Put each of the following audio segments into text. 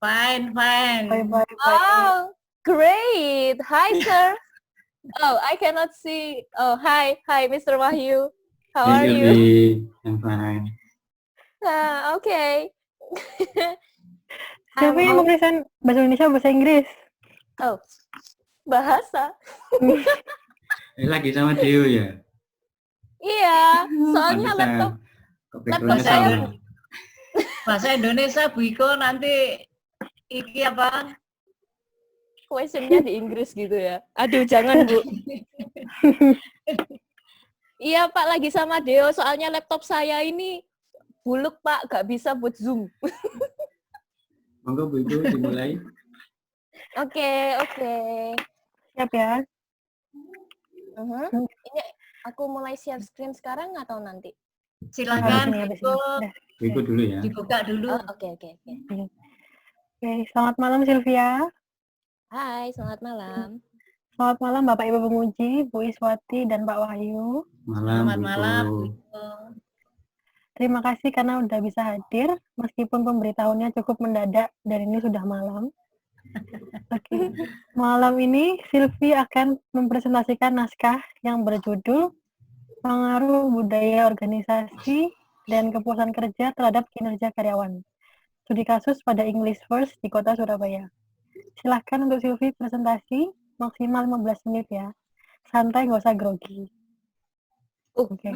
Fine, fine. Bye. Oh, great. Hi, sir. Oh, I cannot see. Oh, hi, Mr. Wahyu. How are Hey, you? Sylvie. I'm fine. Okay. Sylvie mau present bahasa Indonesia, bahasa Inggris. Oh, bahasa. Lagi sama Deo ya? Iya, soalnya Pantesan. laptop Backgroundnya saya. sama. Bahasa Indonesia Bu Iko nanti iki apa? Questionnya di Inggris gitu ya. Aduh, jangan Bu. Iya Pak, lagi sama Deo. Soalnya laptop saya ini buluk Pak, gak bisa buat Zoom. Monggo Bu Iko dimulai. Oke. Siap ya. Ini aku mulai share screen sekarang atau nanti? Silakan Habis Bu Iko ini. Bu Iko dulu ya. dibuka dulu. Oh, oke. Oke, selamat malam Sylvia. Hai, selamat malam. Selamat malam Bapak Ibu penguji, Bu Iswati dan Pak Wahyu. Malam, Selamat Bu Iko. malam Bu Iko. Terima kasih karena udah bisa hadir, meskipun pemberitahuannya cukup mendadak dan ini sudah malam. Oke. Malam ini Sylvie akan mempresentasikan naskah yang berjudul Pengaruh Budaya Organisasi dan Kepuasan Kerja Terhadap Kinerja Karyawan. Studi kasus pada English First di Kota Surabaya. Silahkan untuk Sylvie presentasi, maksimal 15 menit ya. Santai, nggak usah grogi. Oke.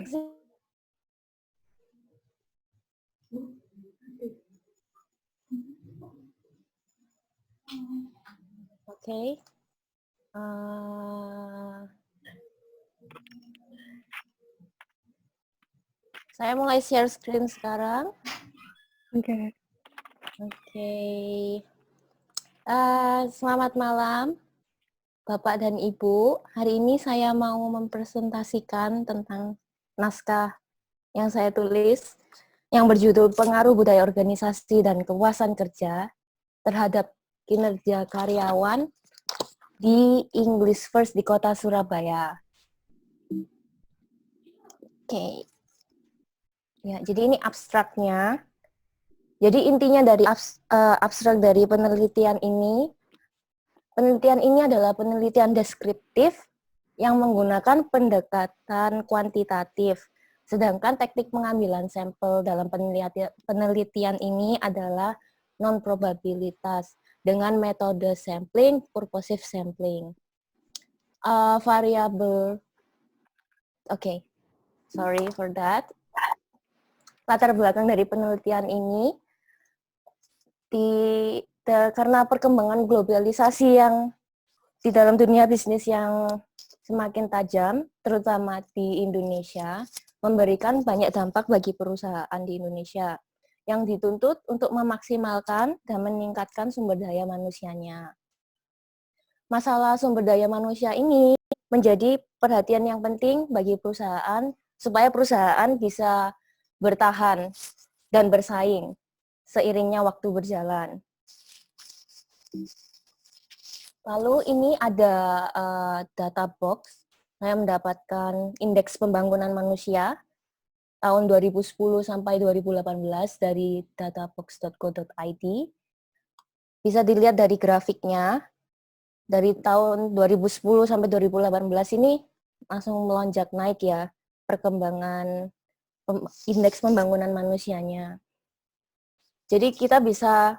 Oke. Saya mulai share screen sekarang. Oke. Selamat malam, Bapak dan Ibu. Hari ini saya mau mempresentasikan tentang naskah yang saya tulis yang berjudul Pengaruh Budaya Organisasi dan Kepuasan Kerja Terhadap Kinerja Karyawan di English First di Kota Surabaya. Oke. Ya, jadi ini abstraknya. Jadi intinya dari abstrak dari penelitian ini adalah penelitian deskriptif yang menggunakan pendekatan kuantitatif. Sedangkan teknik pengambilan sampel dalam penelitian ini adalah non-probabilitas dengan metode sampling, purposive sampling. Sorry for that. Latar belakang dari penelitian ini karena perkembangan globalisasi yang di dalam dunia bisnis yang semakin tajam, terutama di Indonesia, memberikan banyak dampak bagi perusahaan di Indonesia yang dituntut untuk memaksimalkan dan meningkatkan sumber daya manusianya. Masalah sumber daya manusia ini menjadi perhatian yang penting bagi perusahaan supaya perusahaan bisa bertahan dan bersaing seiringnya waktu berjalan. Lalu ini ada data box. Saya mendapatkan indeks pembangunan manusia tahun 2010 sampai 2018 dari databox.co.id. Bisa dilihat dari grafiknya. Dari tahun 2010 sampai 2018 ini langsung melonjak naik ya perkembangan indeks pembangunan manusianya. Jadi kita bisa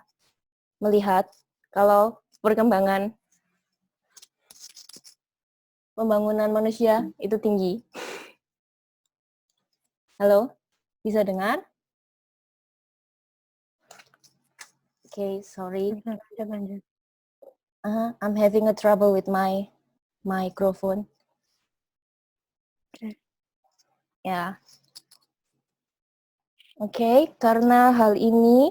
melihat kalau perkembangan pembangunan manusia itu tinggi. Halo, bisa dengar? Okay, sorry. I'm having a trouble with my microphone. Okay. Ya. Oke, karena hal ini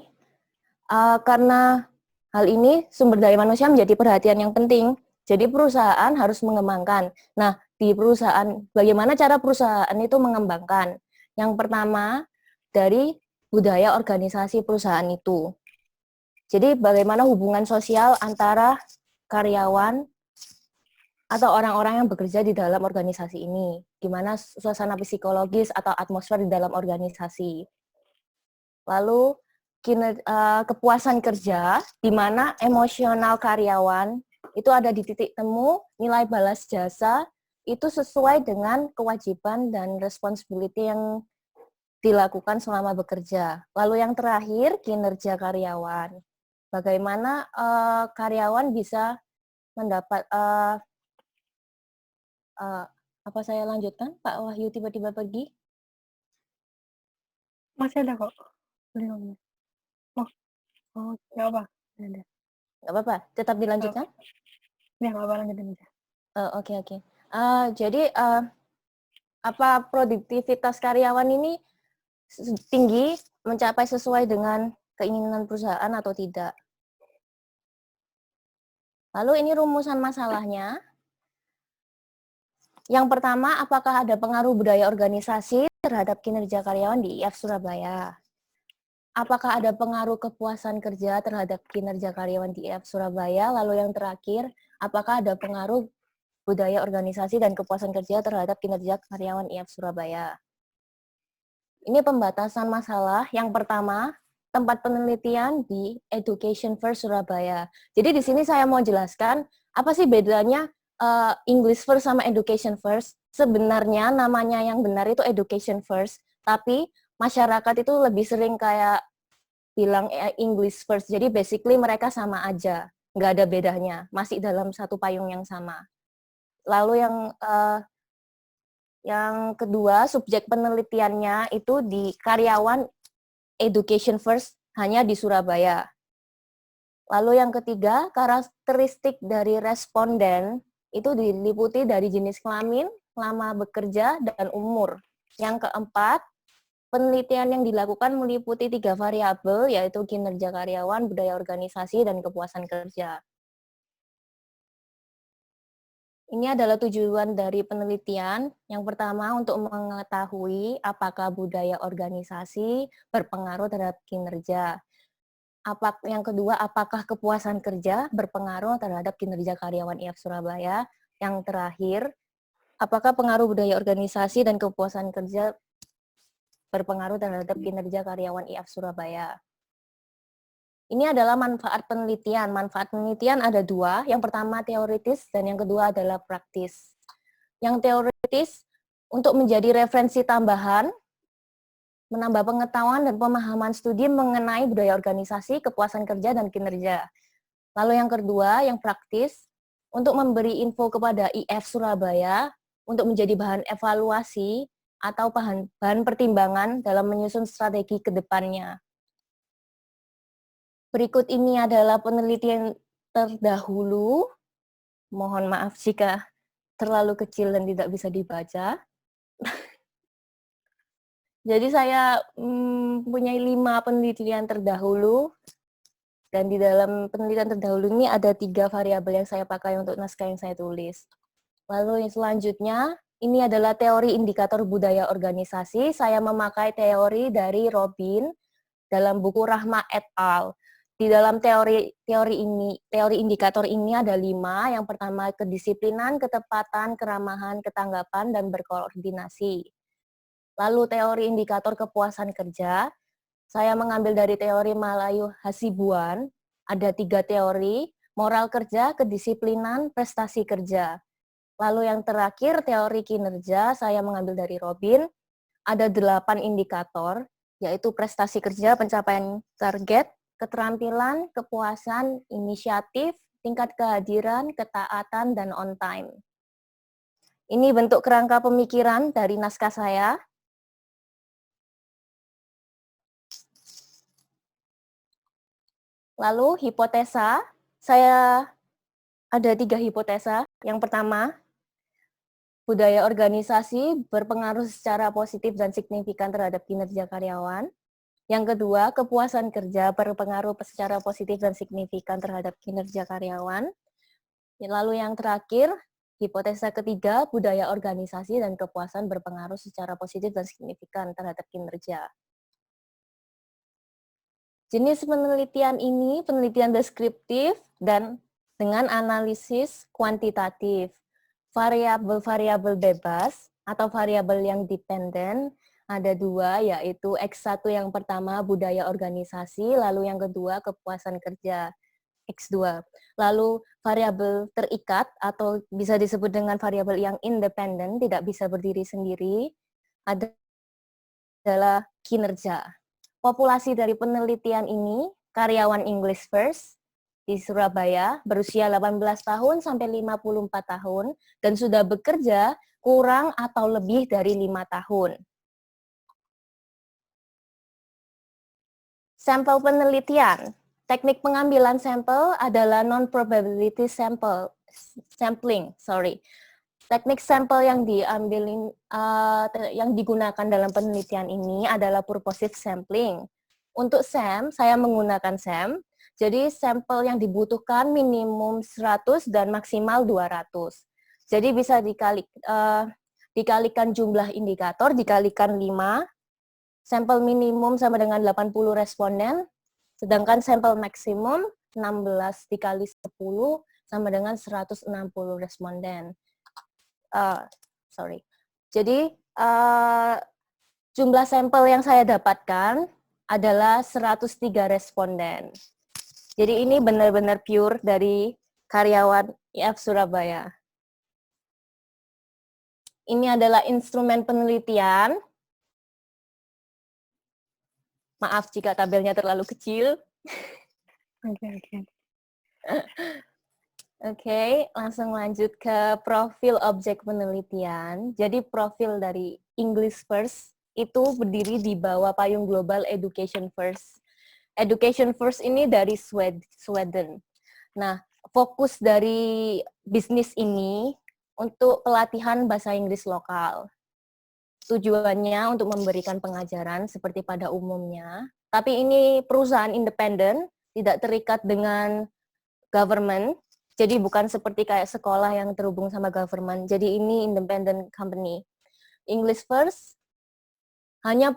sumber daya manusia menjadi perhatian yang penting. Jadi perusahaan harus mengembangkan. Nah, di perusahaan, bagaimana cara perusahaan itu mengembangkan? Yang pertama, dari budaya organisasi perusahaan itu. Jadi bagaimana hubungan sosial antara karyawan atau orang-orang yang bekerja di dalam organisasi ini. Gimana suasana psikologis atau atmosfer di dalam organisasi. Lalu kepuasan kerja, di mana emosional karyawan itu ada di titik temu, nilai balas jasa itu sesuai dengan kewajiban dan responsibility yang dilakukan selama bekerja. Lalu yang terakhir, kinerja karyawan. Bagaimana karyawan bisa mendapat apa saya lanjutkan? Pak Wahyu tiba-tiba pergi. Masih ada kok. Belum. Oh, nggak apa. Ada. Nggak apa-apa, tetap dilanjutkan. Ya, nggak apa, lanjutin aja. Oke. Jadi apa produktivitas karyawan ini tinggi, mencapai sesuai dengan keinginan perusahaan atau tidak? Lalu ini rumusan masalahnya. Yang pertama, apakah ada pengaruh budaya organisasi terhadap kinerja karyawan di IF Surabaya? Apakah ada pengaruh kepuasan kerja terhadap kinerja karyawan di IF Surabaya? Lalu yang terakhir, apakah ada pengaruh budaya organisasi dan kepuasan kerja terhadap kinerja karyawan IF Surabaya? Ini pembatasan masalah. Yang pertama, tempat penelitian di Education First Surabaya. Jadi di sini saya mau jelaskan, apa sih bedanya English First sama Education First? Sebenarnya namanya yang benar itu Education First, tapi masyarakat itu lebih sering kayak bilang English First. Jadi basically mereka sama aja, nggak ada bedanya, masih dalam satu payung yang sama. Lalu yang kedua, subjek penelitiannya itu di karyawan Education First hanya di Surabaya. Lalu yang ketiga, karakteristik dari responden itu diliputi dari jenis kelamin, lama bekerja, dan umur. Yang keempat, penelitian yang dilakukan meliputi 3 variabel, yaitu kinerja karyawan, budaya organisasi, dan kepuasan kerja. Ini adalah tujuan dari penelitian. Yang pertama, untuk mengetahui apakah budaya organisasi berpengaruh terhadap kinerja. Yang kedua, apakah kepuasan kerja berpengaruh terhadap kinerja karyawan IF Surabaya. Yang terakhir, apakah pengaruh budaya organisasi dan kepuasan kerja berpengaruh terhadap kinerja karyawan IF Surabaya. Ini adalah manfaat penelitian. Manfaat penelitian ada 2. Yang pertama teoritis dan yang kedua adalah praktis. Yang teoritis untuk menjadi referensi tambahan, menambah pengetahuan dan pemahaman studi mengenai budaya organisasi, kepuasan kerja, dan kinerja. Lalu yang kedua, yang praktis, untuk memberi info kepada IF Surabaya untuk menjadi bahan evaluasi atau bahan pertimbangan dalam menyusun strategi ke depannya. Berikut ini adalah penelitian terdahulu. Mohon maaf jika terlalu kecil dan tidak bisa dibaca. Jadi saya mempunyai 5 penelitian terdahulu. Dan di dalam penelitian terdahulu ini ada 3 variabel yang saya pakai untuk naskah yang saya tulis. Lalu yang selanjutnya, ini adalah teori indikator budaya organisasi. Saya memakai teori dari Robin dalam buku Rahma et al. Di dalam teori indikator ini ada 5. Yang pertama, kedisiplinan, ketepatan, keramahan, ketanggapan, dan berkoordinasi. Lalu teori indikator kepuasan kerja, saya mengambil dari teori Malayu Hasibuan, ada 3 teori, moral kerja, kedisiplinan, prestasi kerja. Lalu yang terakhir, teori kinerja, saya mengambil dari Robin, ada 8 indikator, yaitu prestasi kerja, pencapaian target, keterampilan, kepuasan, inisiatif, tingkat kehadiran, ketaatan, dan on time. Ini bentuk kerangka pemikiran dari naskah saya. Lalu hipotesa, saya ada 3 hipotesa. Yang pertama, budaya organisasi berpengaruh secara positif dan signifikan terhadap kinerja karyawan. Yang kedua, kepuasan kerja berpengaruh secara positif dan signifikan terhadap kinerja karyawan. Lalu yang terakhir, hipotesa ketiga, budaya organisasi dan kepuasan berpengaruh secara positif dan signifikan terhadap kinerja. Jenis penelitian ini penelitian deskriptif dan dengan analisis kuantitatif. Variabel-variabel bebas atau variabel yang dependen Ada dua, yaitu X1 yang pertama budaya organisasi, lalu yang kedua kepuasan kerja, X2. Lalu variabel terikat atau bisa disebut dengan variabel yang independen, tidak bisa berdiri sendiri, adalah kinerja. Populasi dari penelitian ini, karyawan English First di Surabaya, berusia 18 tahun sampai 54 tahun, dan sudah bekerja kurang atau lebih dari 5 tahun. Sampel penelitian. Teknik pengambilan sampel adalah non-probability sampling. Teknik sampel yang yang digunakan dalam penelitian ini adalah purposive sampling. Untuk SAM, saya menggunakan SAM. Jadi sampel yang dibutuhkan minimum 100 dan maksimal 200. Jadi bisa dikalikan jumlah indikator, dikalikan 5. Sampel minimum sama dengan 80 responden, sedangkan sampel maksimum 16 dikali 10 sama dengan 160 responden. Jadi, jumlah sampel yang saya dapatkan adalah 103 responden. Jadi ini benar-benar pure dari karyawan IF Surabaya. Ini adalah instrumen penelitian. Maaf jika tabelnya terlalu kecil. Oke, langsung lanjut ke profil objek penelitian. Jadi profil dari English First itu berdiri di bawah payung global Education First. Education First ini dari Sweden. Nah, fokus dari bisnis ini untuk pelatihan bahasa Inggris lokal. Tujuannya untuk memberikan pengajaran seperti pada umumnya, tapi ini perusahaan independen, tidak terikat dengan government, jadi bukan seperti kayak sekolah yang terhubung sama government, jadi ini independent company. English First hanya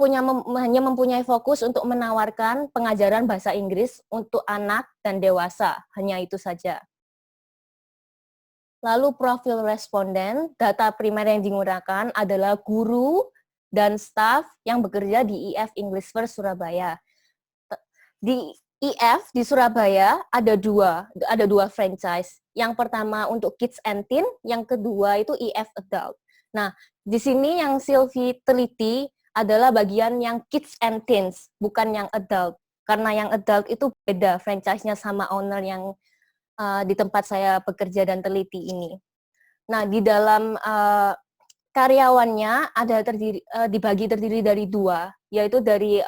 mempunyai fokus untuk menawarkan pengajaran bahasa Inggris untuk anak dan dewasa, hanya itu saja. Lalu profil responden, data primer yang digunakan adalah guru dan staf yang bekerja di IF English First Surabaya. Di IF di Surabaya ada dua franchise. Yang pertama untuk Kids and Teen, yang kedua itu IF Adult. Nah, di sini yang Sylvie teliti adalah bagian yang Kids and Teens, bukan yang Adult. Karena yang Adult itu beda franchise-nya sama owner yang di tempat saya bekerja dan teliti ini. Nah, di dalam karyawannya dibagi terdiri dari dua, yaitu dari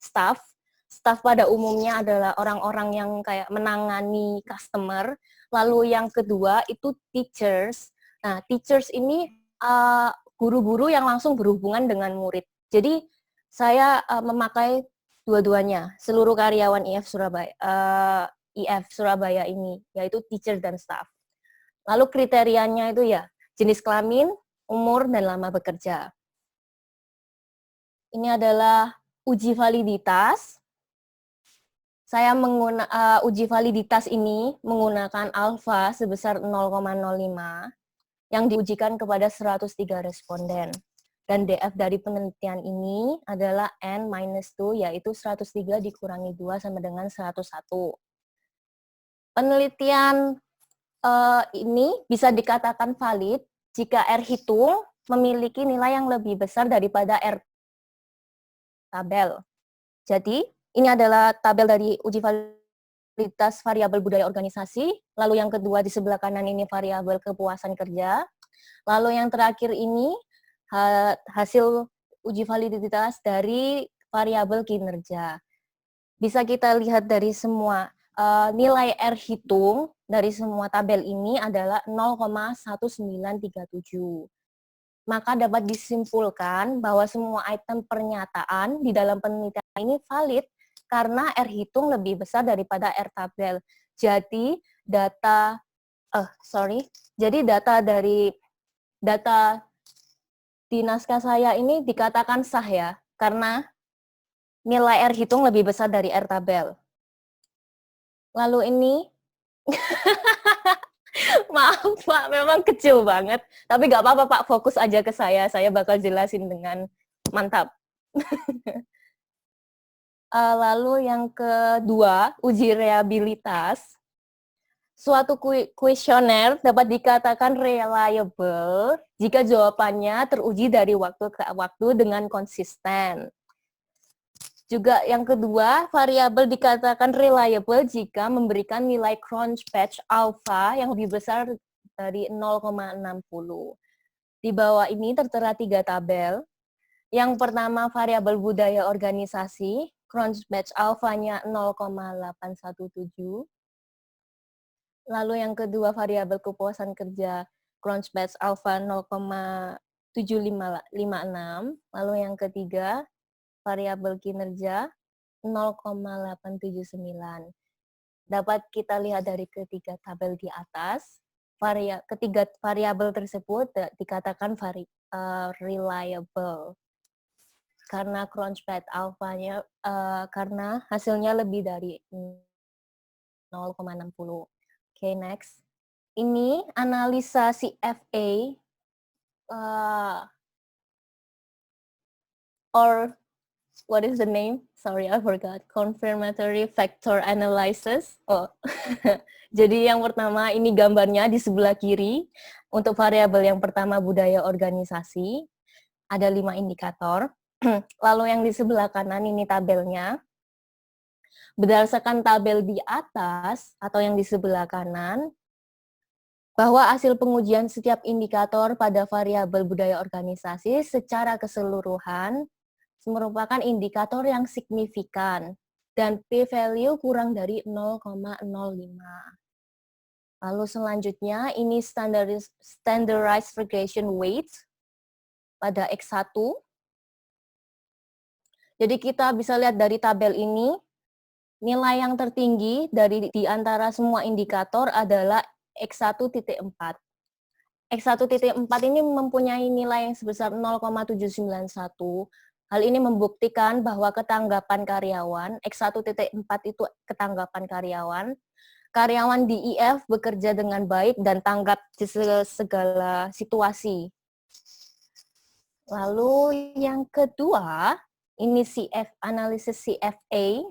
staff. Staff pada umumnya adalah orang-orang yang kayak menangani customer. Lalu yang kedua itu teachers. Nah, teachers ini guru-guru yang langsung berhubungan dengan murid. Jadi saya memakai dua-duanya, seluruh karyawan IF Surabaya ini, yaitu teacher dan staff. Lalu kriterianya itu ya, jenis kelamin, umur, dan lama bekerja. Ini adalah uji validitas. Saya uji validitas ini menggunakan alfa sebesar 0,05 yang diujikan kepada 103 responden. Dan DF dari penelitian ini adalah N-2, yaitu 103 dikurangi 2 sama dengan 101. Penelitian ini bisa dikatakan valid jika R hitung memiliki nilai yang lebih besar daripada R tabel. Jadi, ini adalah tabel dari uji validitas variabel budaya organisasi, lalu yang kedua di sebelah kanan ini variabel kepuasan kerja, lalu yang terakhir ini hasil uji validitas dari variabel kinerja. Bisa kita lihat dari semua nilai R hitung dari semua tabel ini adalah 0,1937. Maka dapat disimpulkan bahwa semua item pernyataan di dalam penelitian ini valid karena R hitung lebih besar daripada R tabel. Jadi data di naskah saya ini dikatakan sah ya, karena nilai R hitung lebih besar dari R tabel. Lalu ini, maaf Pak, memang kecil banget. Tapi nggak apa-apa Pak, fokus aja ke saya bakal jelasin dengan mantap. Lalu yang kedua, uji reliabilitas. Suatu kuesioner dapat dikatakan reliable jika jawabannya teruji dari waktu ke waktu dengan konsisten. Juga yang kedua, variabel dikatakan reliable jika memberikan nilai Cronchpatch alpha yang lebih besar dari 0,60. Di bawah ini tertera 3 tabel. Yang pertama, variabel budaya organisasi, Cronchpatch alpha-nya 0,817. Lalu yang kedua, variabel kepuasan kerja, Cronchpatch alpha 0,7556. Lalu yang ketiga, variabel kinerja 0,879. Dapat kita lihat dari ketiga tabel di atas, ketiga variabel tersebut dikatakan reliable karena Cronchpatch alpha-nya karena hasilnya lebih dari 0,60. Oke, next. Ini analisa CFA or what is the name? Sorry, I forgot. Confirmatory factor analysis. Oh, jadi yang pertama ini gambarnya di sebelah kiri. Untuk variabel yang pertama budaya organisasi, ada 5 indikator. Lalu yang di sebelah kanan ini tabelnya. Berdasarkan tabel di atas atau yang di sebelah kanan, bahwa hasil pengujian setiap indikator pada variabel budaya organisasi secara keseluruhan merupakan indikator yang signifikan dan p-value kurang dari 0,05. Lalu selanjutnya ini standardized regression weight pada X1. Jadi kita bisa lihat dari tabel ini, nilai yang tertinggi di antara semua indikator adalah X1.4. X1.4 ini mempunyai nilai yang sebesar 0,791. Hal ini membuktikan bahwa ketanggapan karyawan, X1.4 itu ketanggapan karyawan di IF bekerja dengan baik dan tanggap di segala situasi. Lalu yang kedua, ini analisis CFA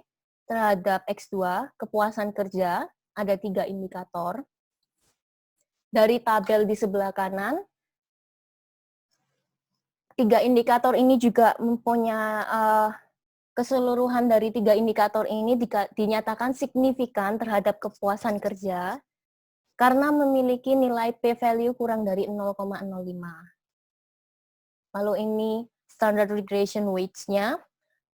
terhadap X2, kepuasan kerja, ada 3 indikator. Dari tabel di sebelah kanan, 3 indikator ini juga mempunyai keseluruhan dari 3 indikator ini dinyatakan signifikan terhadap kepuasan kerja karena memiliki nilai p-value kurang dari 0,05. Lalu ini standard regression weights-nya.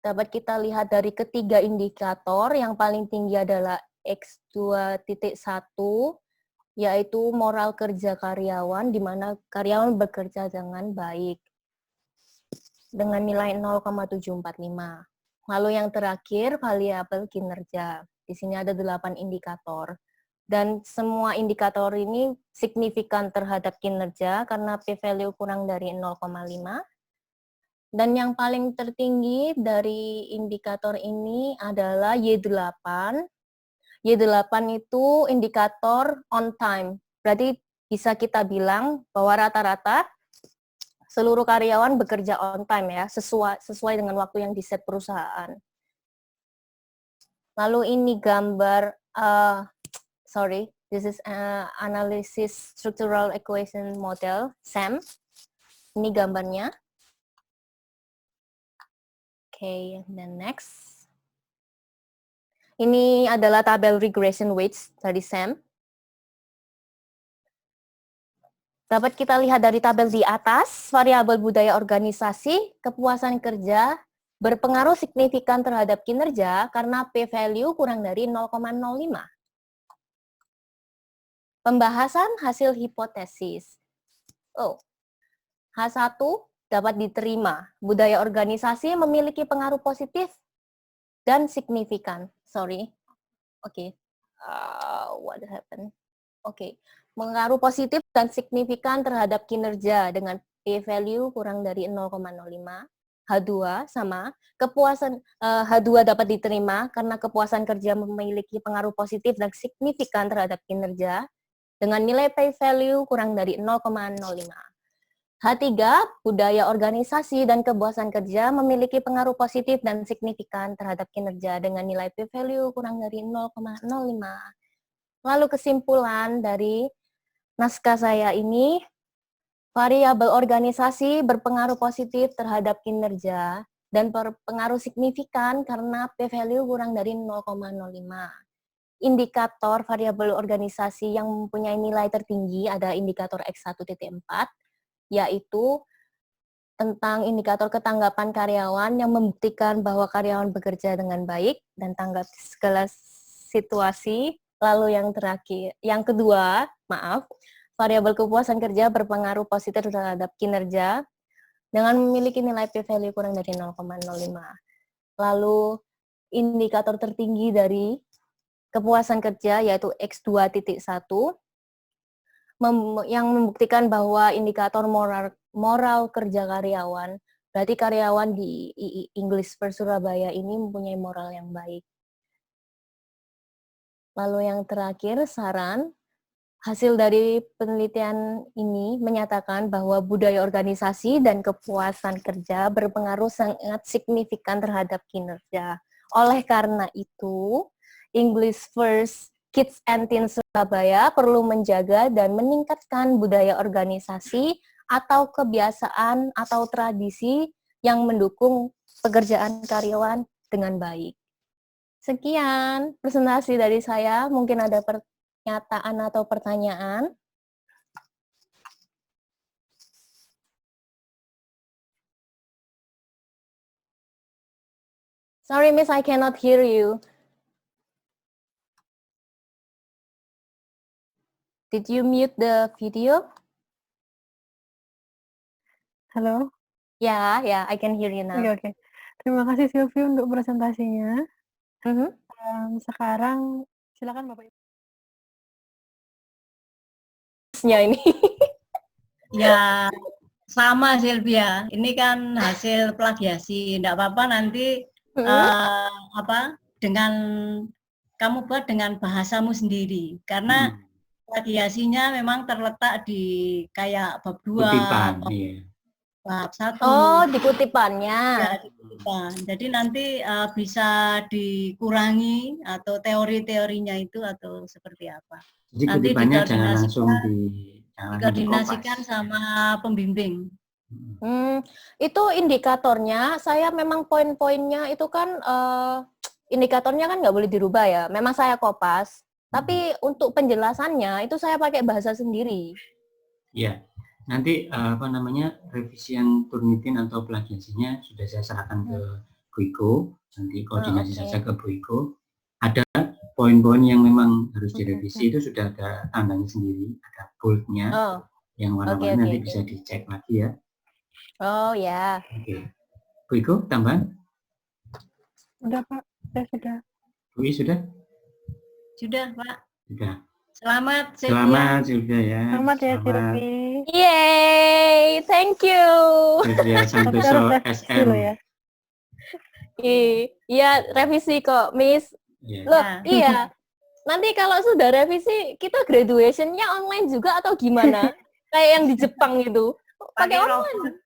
Dapat kita lihat dari ketiga indikator, yang paling tinggi adalah X2.1, yaitu moral kerja karyawan, di mana karyawan bekerja dengan baik, dengan nilai 0,745. Lalu yang terakhir, variabel kinerja. Di sini ada 8 indikator. Dan semua indikator ini signifikan terhadap kinerja karena p-value kurang dari 0,5. Dan yang paling tertinggi dari indikator ini adalah Y8. Y8 itu indikator on time. Berarti bisa kita bilang bahwa rata-rata seluruh karyawan bekerja on time ya, sesuai dengan waktu yang diset perusahaan. Lalu ini gambar, this is analysis structural equation model, SAM. Ini gambarnya. Okay, and then next. Ini adalah tabel regression weights dari SAM. Dapat kita lihat dari tabel di atas, variabel budaya organisasi, kepuasan kerja, berpengaruh signifikan terhadap kinerja karena p-value kurang dari 0,05. Pembahasan hasil hipotesis. H1 dapat diterima. Budaya organisasi memiliki pengaruh positif dan signifikan. What happened? Pengaruh positif dan signifikan terhadap kinerja dengan p-value kurang dari 0,05. H2 sama, kepuasan H2 dapat diterima karena kepuasan kerja memiliki pengaruh positif dan signifikan terhadap kinerja dengan nilai p-value kurang dari 0,05. H3, budaya organisasi dan kepuasan kerja memiliki pengaruh positif dan signifikan terhadap kinerja dengan nilai p-value kurang dari 0,05. Lalu kesimpulan dari naskah saya ini, variabel organisasi berpengaruh positif terhadap kinerja dan berpengaruh signifikan karena p-value kurang dari 0,05. Indikator variabel organisasi yang mempunyai nilai tertinggi ada indikator X1.4, yaitu tentang indikator ketanggapan karyawan yang membuktikan bahwa karyawan bekerja dengan baik dan tanggap segala situasi. Lalu yang kedua, variabel kepuasan kerja berpengaruh positif terhadap kinerja dengan memiliki nilai p-value kurang dari 0,05. Lalu indikator tertinggi dari kepuasan kerja yaitu X2.1 yang membuktikan bahwa indikator moral kerja karyawan, berarti karyawan di English First Surabaya ini mempunyai moral yang baik. Lalu yang terakhir, saran. Hasil dari penelitian ini menyatakan bahwa budaya organisasi dan kepuasan kerja berpengaruh sangat signifikan terhadap kinerja. Oleh karena itu, English First Kids and Teens Surabaya perlu menjaga dan meningkatkan budaya organisasi atau kebiasaan atau tradisi yang mendukung pekerjaan karyawan dengan baik. Sekian presentasi dari saya. Mungkin ada pernyataan atau pertanyaan. Sorry, Miss, I cannot hear you. Did you mute the video? Halo? Ya, I can hear you now. Oke. Terima kasih Sylvie untuk presentasinya. Sekarang silakan Bapak Ibu. Ini. Ya, sama Sylvia. Ini kan hasil plagiasi. Tidak apa-apa nanti dengan kamu buat dengan bahasamu sendiri. Karena plagiasinya memang terletak di kayak bab 2, bab 1. Oh, di kutipannya. Ya, di kutipan. Jadi nanti bisa dikurangi atau teori-teorinya itu atau seperti apa. Jadi nanti kutipannya jangan langsung dikoordinasikan sama pembimbing. Itu indikatornya, saya memang poin-poinnya itu kan indikatornya kan nggak boleh dirubah ya. Memang saya kopas. Tapi untuk penjelasannya itu saya pakai bahasa sendiri. Iya, nanti revisian Turnitin atau plagiasinya sudah saya serahkan ke Bu Iko, nanti koordinasi saja ke Bu Iko. Ada poin-poin yang memang harus direvisi itu sudah ada tandanya sendiri, ada boldnya, yang warna-warni nanti bisa dicek lagi ya. Oh ya. Oke, Bu Iko tambahan? Udah Pak, saya sudah. Bu I sudah? Sudah, Pak. Sudah. Selamat, Sylvia. Selamat, Sylvia ya. Selamat ya, Sylvie. Yeay, thank you. Sylvia Santoso SM. Ya. Iya, revisi kok, Miss. Loh, iya. Nanti kalau sudah revisi, kita graduation-nya online juga atau gimana? Kayak yang di Jepang itu. Pakai online.